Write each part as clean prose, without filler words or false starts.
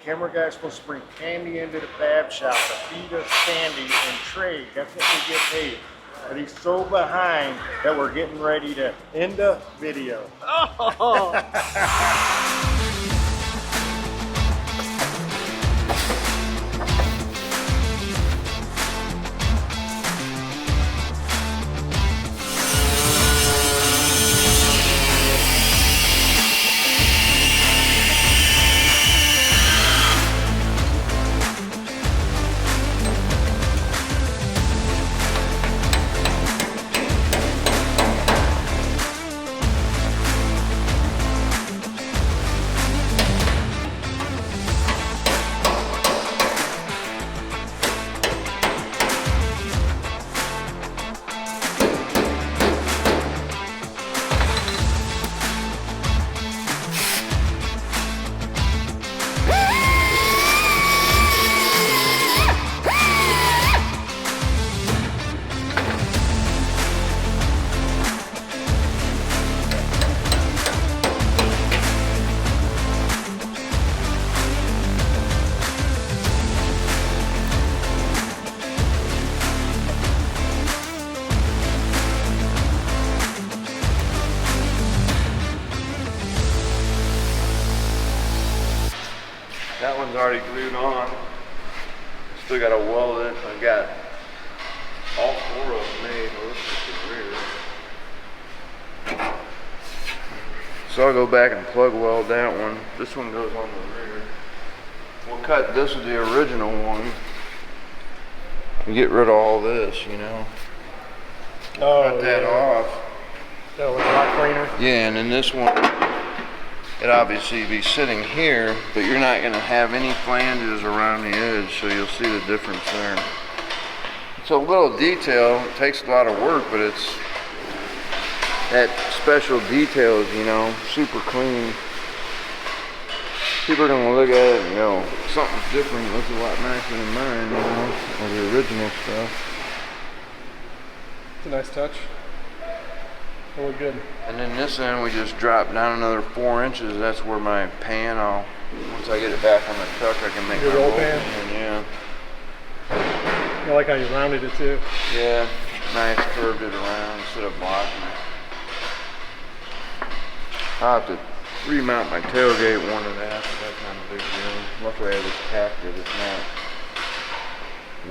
camera guy's supposed to bring candy into the fab shop to feed us candy and trade. That's what we get paid. But he's so behind that we're getting ready to end the video. Oh. That one's already glued on. Still got to weld it. I got all 4 of them made. Well, this is the rear. So I'll go back and plug weld that one. This one goes on the rear. We'll cut this with the original one and get rid of all this, you know. Oh, cut that off. That'll look a lot cleaner. Yeah, and then this one, it obviously be sitting here, but you're not going to have any flanges around the edge, so you'll see the difference there. It's a little detail. It takes a lot of work, but it's that special details, you know, super clean. People are going to look at it and go, something's different. It looks a lot nicer than mine, you know, or the original stuff. It's a nice touch. It'll look good. And then this end, we just drop down another 4 inches. That's where my pan, once I get it back on the truck, I can make your my roll pan. pan. Yeah. I like how you rounded it too. Yeah, nice, curved it around instead of blocking it. I'll have to remount my tailgate one of that, but that's not a big deal. Luckily I just tacked it, it's not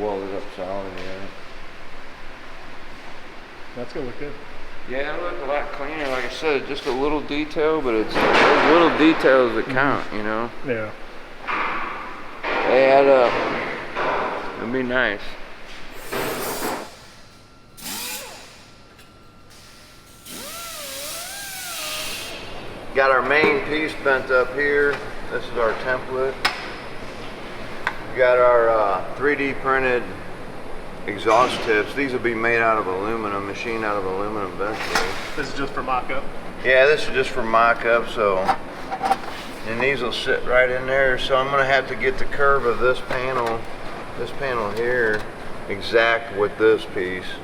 welded up solid yet. That's gonna look good. Yeah, it looked a lot cleaner. Like I said, just a little detail, but it's those little details that count, you know? Yeah. They add up. It'll be nice. Got our main piece bent up here. This is our template. We got our 3D printed exhaust tips. These will be made out of aluminum, machined out of aluminum eventually. This is just for mock-up. Yeah, this is just for mock-up, so, and these will sit right in there. So I'm gonna have to get the curve of this panel here, exact with this piece,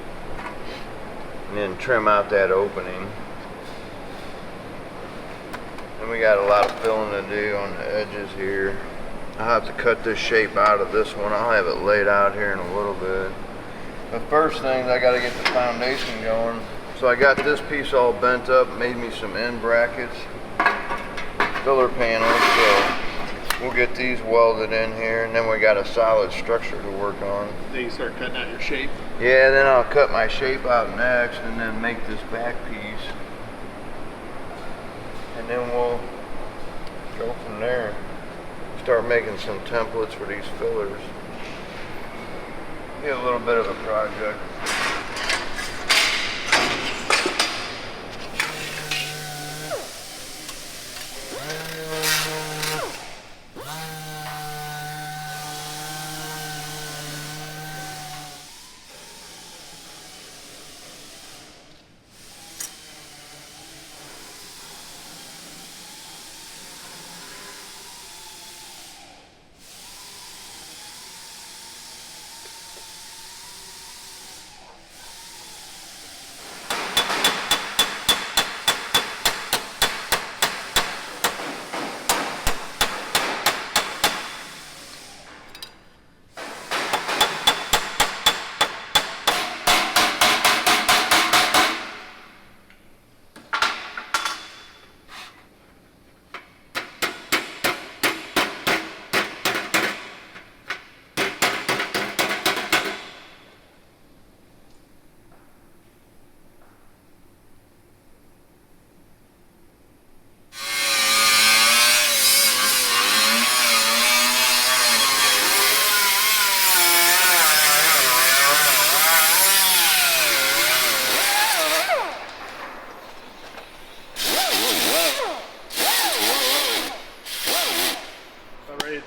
and then trim out that opening. And we got a lot of filling to do on the edges here. I'll have to cut this shape out of this one. I'll have it laid out here in a little bit. The first thing is I got to get the foundation going. So I got this piece all bent up, made me some end brackets, filler panels. So we'll get these welded in here, and then we got a solid structure to work on. Then you start cutting out your shape. Yeah, then I'll cut my shape out next, and then make this back piece, and then we'll go from there. Start making some templates for these fillers. Be a little bit of a project.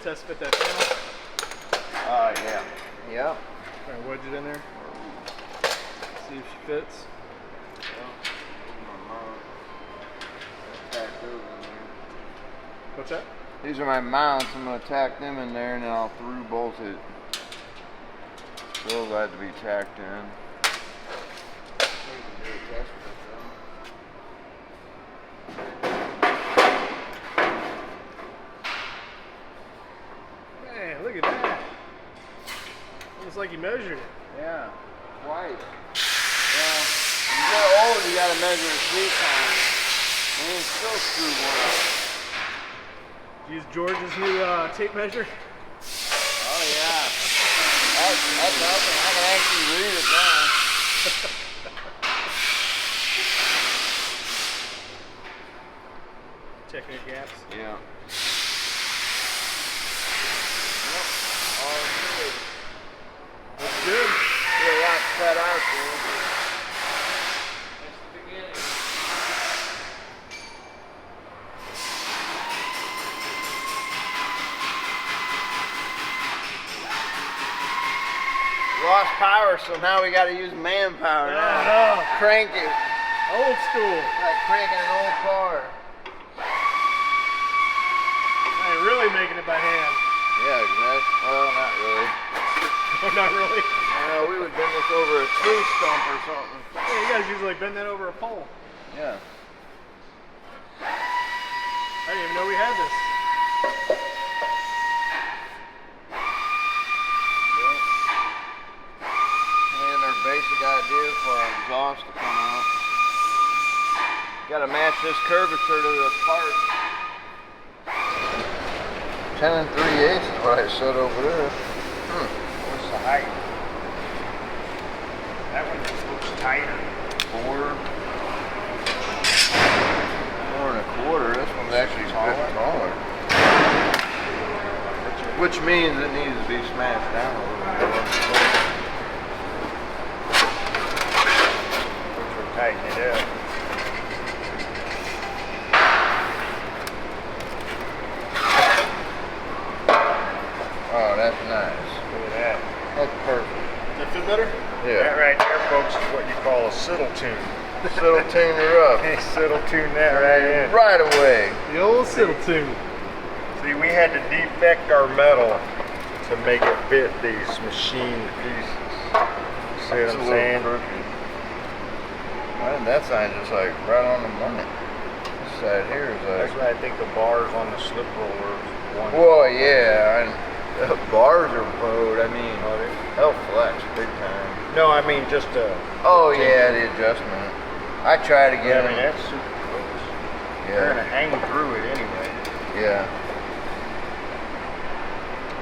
test fit that panel. Yeah. Yep. Try and wedge it in there. See if she fits. What's that? These are my mounts. I'm going to tack them in there and then I'll through bolt it. Those have to be tacked in. Man, look at that. Looks like you measured it. Yeah, twice. Well, when you get old, you got to measure a seat time. And then still screw one up. Use George's new tape measure. Oh yeah. That's nothing. I can actually read it now. Checking your gaps. Yeah. Yep. All good. Looks good. Yeah, a lot cut out there. That's the beginning. Lost power, so now we got to use manpower now. Oh, Crank it. old school. Like cranking an old car. I ain't really making it by hand. Yeah, exactly. Well, not really. Oh, not really. We would bend this over a tree stump or something. Yeah, you guys usually bend that over a pole. Yeah. I didn't even know we had this. And our basic idea for our exhaust to come out. Got to match this curvature to the part. 10 3/8 is what I said over there. What's the height? That one just looks tighter. 4 1/4. This one's actually a bit taller. Which means it needs to be smashed down a little more. Which would tighten it up. Oh, that's nice. Look at that. That's perfect. Does that fit better? That Yeah. right there, folks, is what you call a siddle tune. It'll tune her up. Siddle tune that right in. Right away. The old siddle tune. See, we had to defect our metal to make it fit these machined pieces. See what I'm saying? And that sign's just like right on the money. This side here is That's like, why I think the bars on the slip roller is one. whoa, yeah. And the bars are bowed. I mean, they'll flex big time. No, I mean just Oh yeah, the adjustment. I try to I get mean, them. that's super close. They're gonna Yeah. hang through it anyway. Yeah.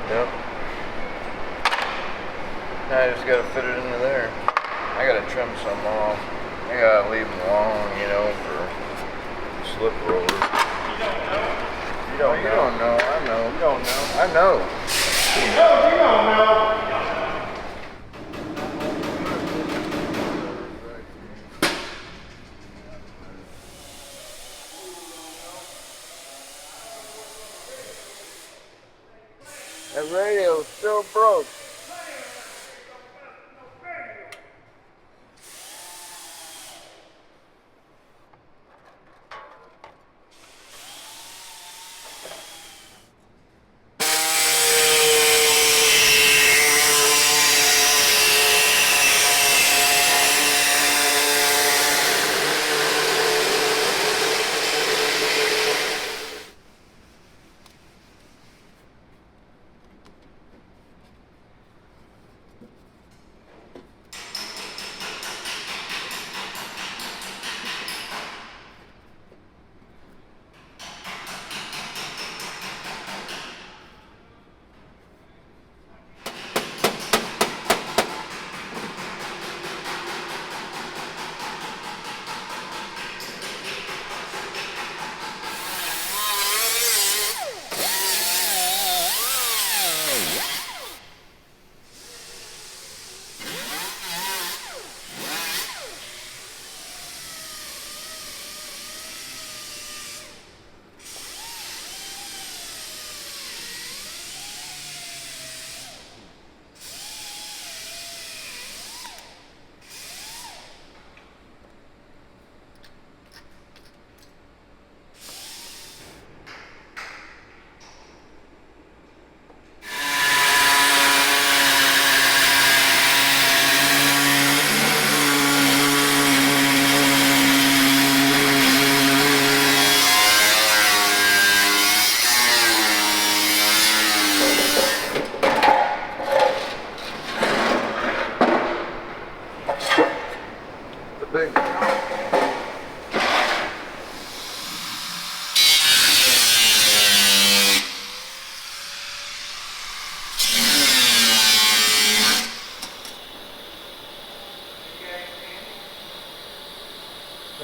Yep. Now I just gotta fit it into there. I gotta trim some off. I gotta leave them long, you know, for slip rollers. You don't You know. don't know. I know. You don't know. I know. You don't know. That radio's still broke.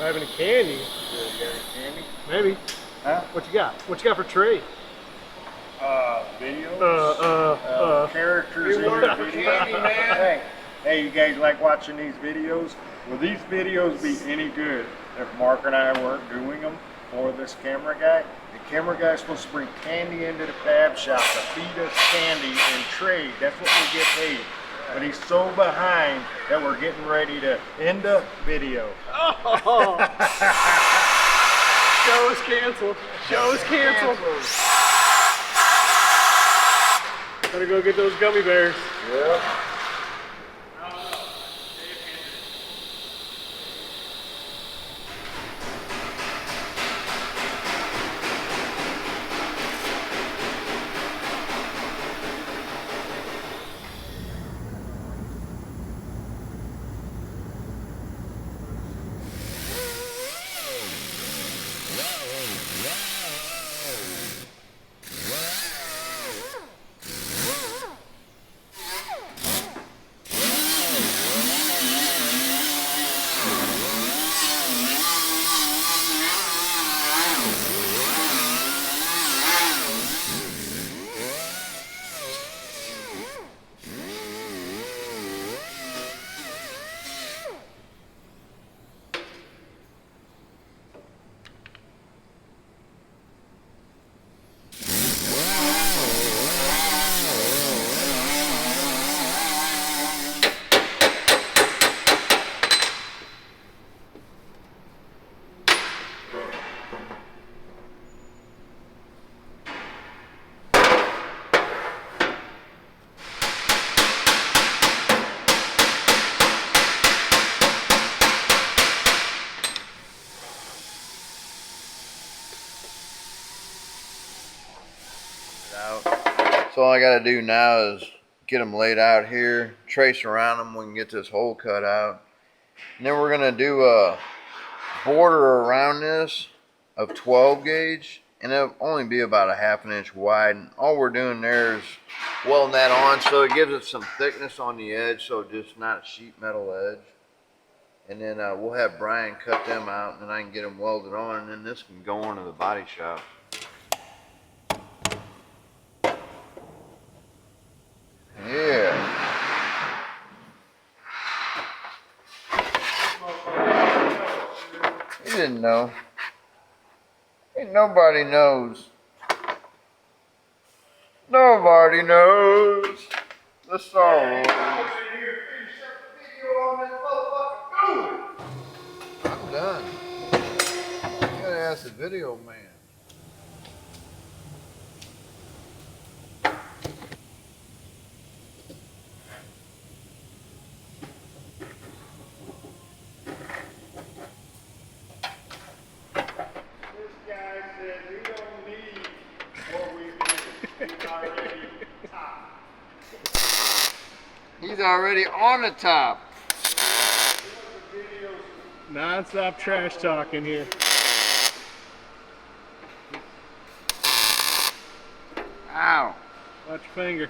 have any candy. You got any candy? Maybe. Huh? What you got? What you got for trade? Videos. Characters in your video. Hey, you guys like watching these videos? Will these videos be any good if Mark and I weren't doing them for this camera guy? The camera guy's supposed to bring candy into the fab shop to feed us candy and trade. That's what we get paid. But he's so behind that we're getting ready to end the video. Oh. Show is canceled. Show is canceled. Gotta go get those gummy bears. Yeah. So all I gotta do now is get them laid out here, trace around them, we can get this hole cut out. And then we're gonna do a border around this of 12 gauge, and it'll only be about a ½ an inch wide. And all we're doing there is welding that on so it gives it some thickness on the edge, so just not sheet metal edge. And then we'll have Brian cut them out, and then I can get them welded on, and then this can go into the body shop. Yeah. He didn't know. Ain't nobody knows. Nobody knows the Star Wars. I'm done. You gotta ask the video man. He's already on the top. Non-stop trash talk in here. Ow. Watch your finger.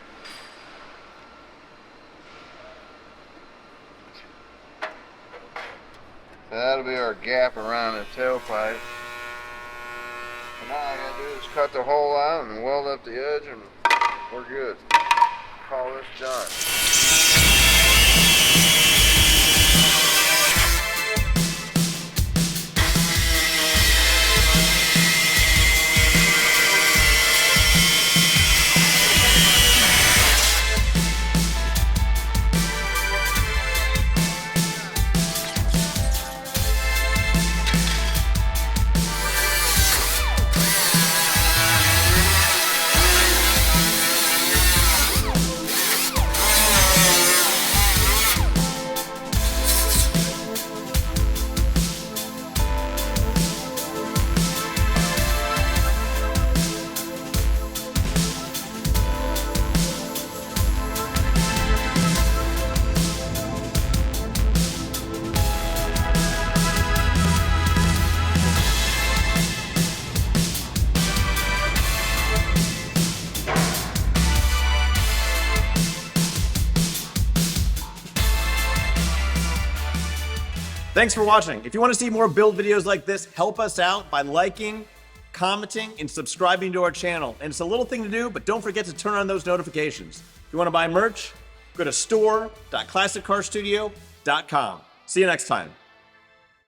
So that'll be our gap around the tailpipe. And now all I gotta do is cut the hole out and weld up the edge, and we're good. Call this done. Thanks for watching. If you want to see more build videos like this, help us out by liking, commenting, and subscribing to our channel. And it's a little thing to do, but don't forget to turn on those notifications. If you want to buy merch, go to store.classiccarstudio.com. See you next time.